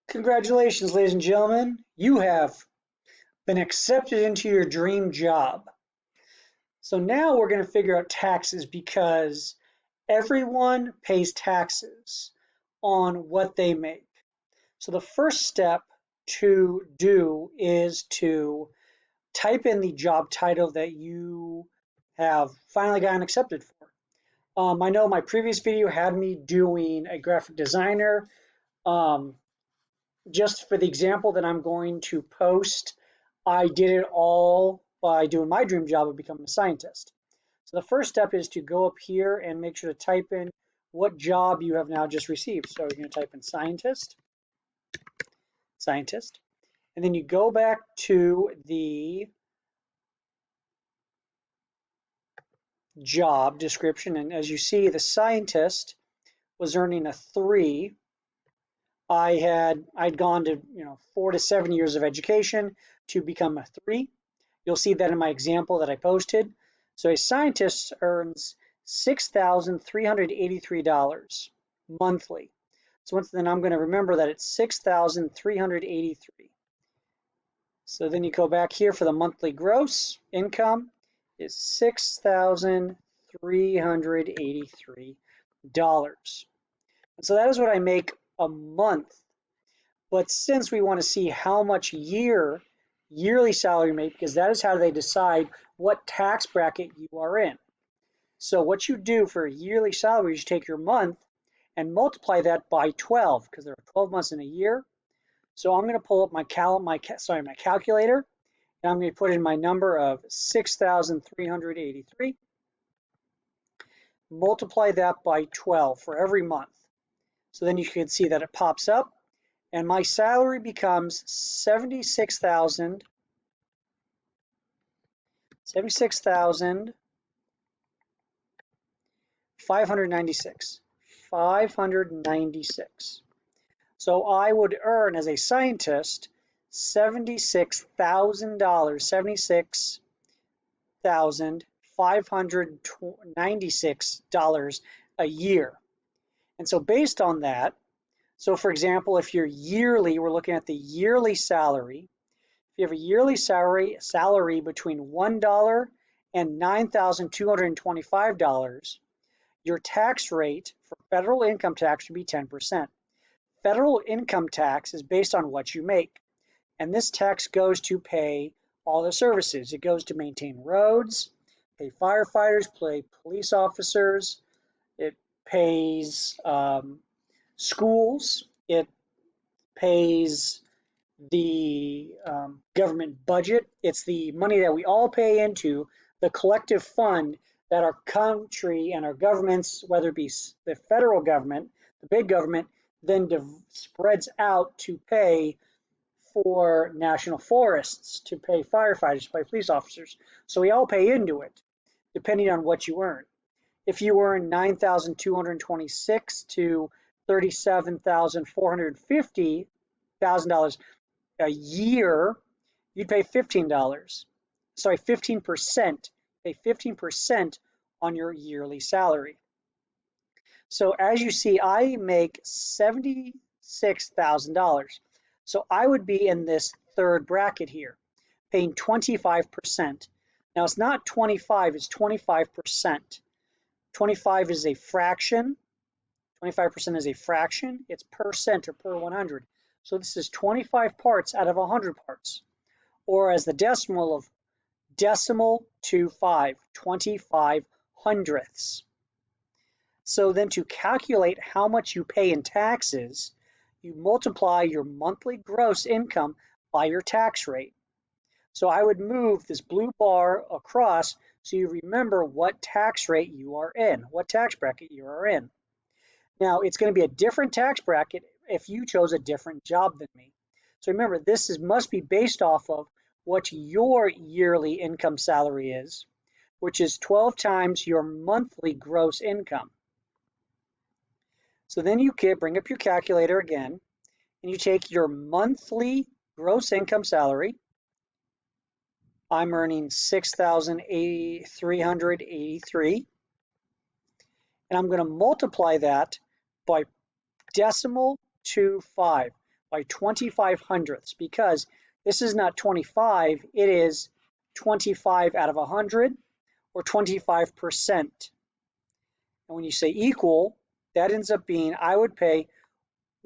Congratulations, ladies and gentlemen. You have been accepted into your dream job. So now we're going to figure out taxes because everyone pays taxes on what they make. So the first step to do is to type in the job title that you have finally gotten accepted for. I know my previous video had me doing a graphic designer. Um, just for the example that I'm going to post, I did it all by doing my dream job of becoming a scientist. So the first step is to go up here and make sure to type in what job you have now just received. So you're going to type in scientist, and then you go back to the job description. And as you see, the scientist was earning a 3. I'd gone to 4 to 7 years of education to become a 3. You'll see that in my example that I posted. So a scientist earns $6,383 monthly. So once then I'm going to remember that it's 6,383. So then you go back here for the monthly gross income is $6,383. So that is what I make a month. But since we want to see how much yearly salary you make, because that is how they decide what tax bracket you are in. So what you do for a yearly salary is you take your month and multiply that by 12, because there are 12 months in a year. So I'm going to pull up my calculator, and I'm going to put in my number of 6,383. Multiply that by 12 for every month. So then you can see that it pops up, and my salary becomes 76,596. 596. So I would earn as a scientist $76,000, $76,596 a year. And so based on that, so for example, if you're yearly, we're looking at the yearly salary. If you have a yearly salary between $1 and $9,225, your tax rate for federal income tax would be 10%. Federal income tax is based on what you make, and this tax goes to pay all the services. It goes to maintain roads, pay firefighters, pay police officers, it pays schools, it pays the government budget. It's the money that we all pay into the collective fund that our country and our governments, whether it be the federal government, the big government, then spreads out to pay for national forests, to pay firefighters, to pay police officers. So we all pay into it, depending on what you earn. If you earn $9,226 to $37,450,000 a year, you'd pay $15. Sorry, 15%. Pay 15% on your yearly salary. So as you see, I make $76,000. So I would be in this third bracket here, paying 25%. Now it's not 25, it's 25%. 25 is a fraction. 25% is a fraction. It's percent or per 100. So this is 25 parts out of 100 parts. Or as the decimal of decimal to 5, 25 hundredths. So then to calculate how much you pay in taxes, you multiply your monthly gross income by your tax rate. So I would move this blue bar across so you remember what tax rate you are in, what tax bracket you are in. Now, it's going to be a different tax bracket if you chose a different job than me. So remember, must be based off of what your yearly income salary is, which is 12 times your monthly gross income. So then you can bring up your calculator again, and you take your monthly gross income salary. I'm earning $6,383, and I'm going to multiply that by decimal to 5. by 25 hundredths because this is not 25, it is 25 out of 100 or 25%. And when you say equal, that ends up being I would pay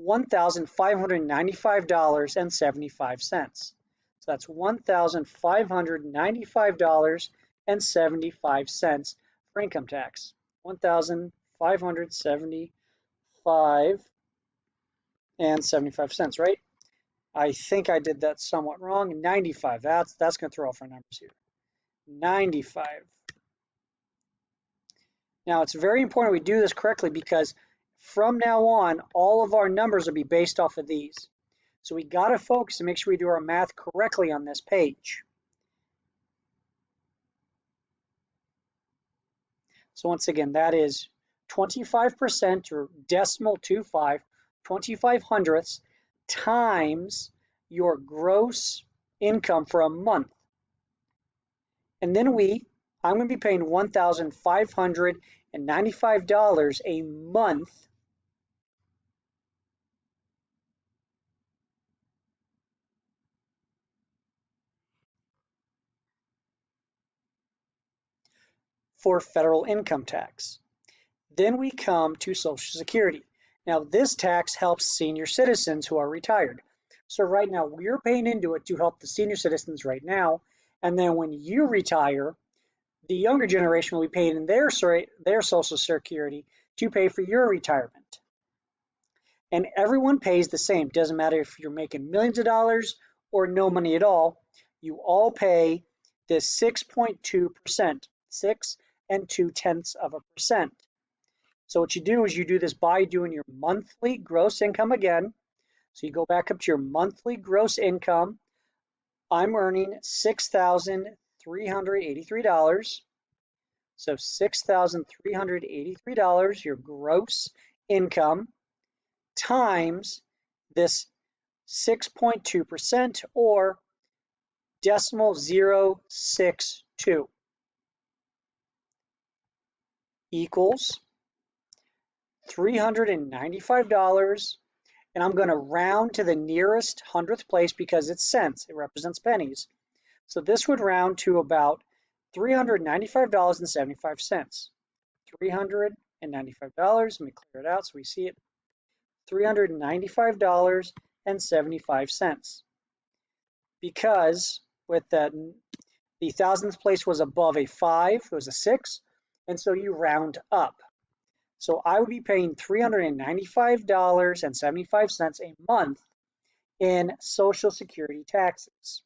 $1,595.75. So that's $1,595.75 for income tax. 1,575 and 75 cents, right? I think I did that somewhat wrong. 95. That's going to throw off our numbers here. 95. Now it's very important we do this correctly because from now on, all of our numbers will be based off of these. So we got to focus and make sure we do our math correctly on this page. So once again, that is 25% or decimal 25 hundredths times your gross income for a month. And then I'm going to be paying $1,595 a month for federal income tax. Then we come to Social Security. Now this tax helps senior citizens who are retired. So right now we're paying into it to help the senior citizens right now. And then when you retire, the younger generation will be paying in their Social Security to pay for your retirement. And everyone pays the same. Doesn't matter if you're making millions of dollars or no money at all. You all pay this 6.2%, 6 2/10%. So what you do is you do this by doing your monthly gross income again. So you go back up to your monthly gross income. I'm earning $6,383. So $6,383, your gross income, times this 6.2% or decimal 0.062 equals $395, and I'm going to round to the nearest hundredth place because it's cents. It represents pennies. So this would round to about $395.75. $395. Let me clear it out so we see it. $395.75. Because with that, the thousandth place was above a 5, it was a 6, and so you round up. So I would be paying $395.75 a month in Social Security taxes.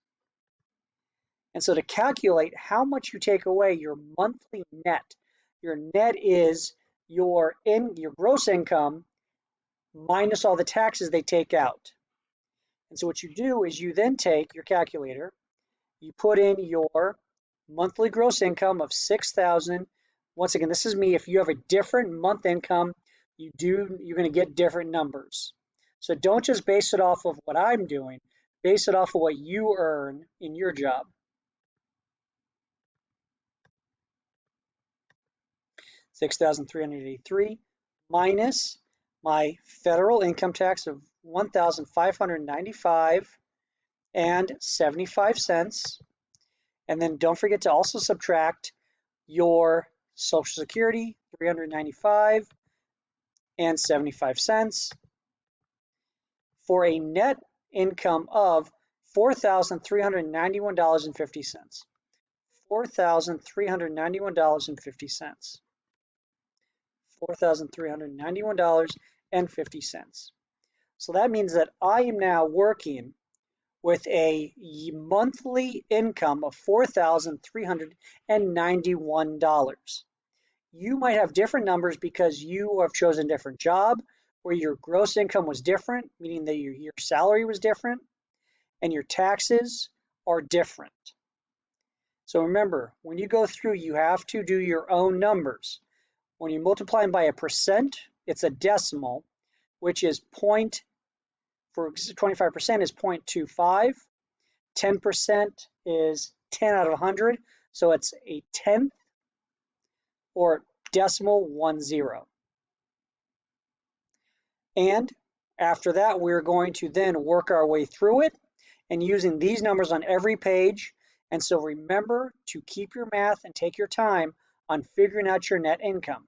And so to calculate how much you take away your monthly net, your net is your gross income minus all the taxes they take out. And so what you do is you then take your calculator, you put in your monthly gross income of $6,000. Once again, this is me. If you have a different month income, you're going to get different numbers. So don't just base it off of what I'm doing. Base it off of what you earn in your job. $6,383 minus my federal income tax of $1,595.75. And then don't forget to also subtract your Social Security, $395.75, for a net income of $4,391.50. $4,391.50. $4,391.50. So that means that I am now working with a monthly income of $4,391. You might have different numbers because you have chosen a different job where your gross income was different, meaning that your salary was different, and your taxes are different. So remember, when you go through, you have to do your own numbers. When you multiply them by a percent, it's a decimal, which is for 25% is 0.25. 10% is 10 out of 100, so it's a tenth or decimal 10. And After that, we're going to then work our way through it and using these numbers on every page. And so remember to keep your math and take your time on figuring out your net income.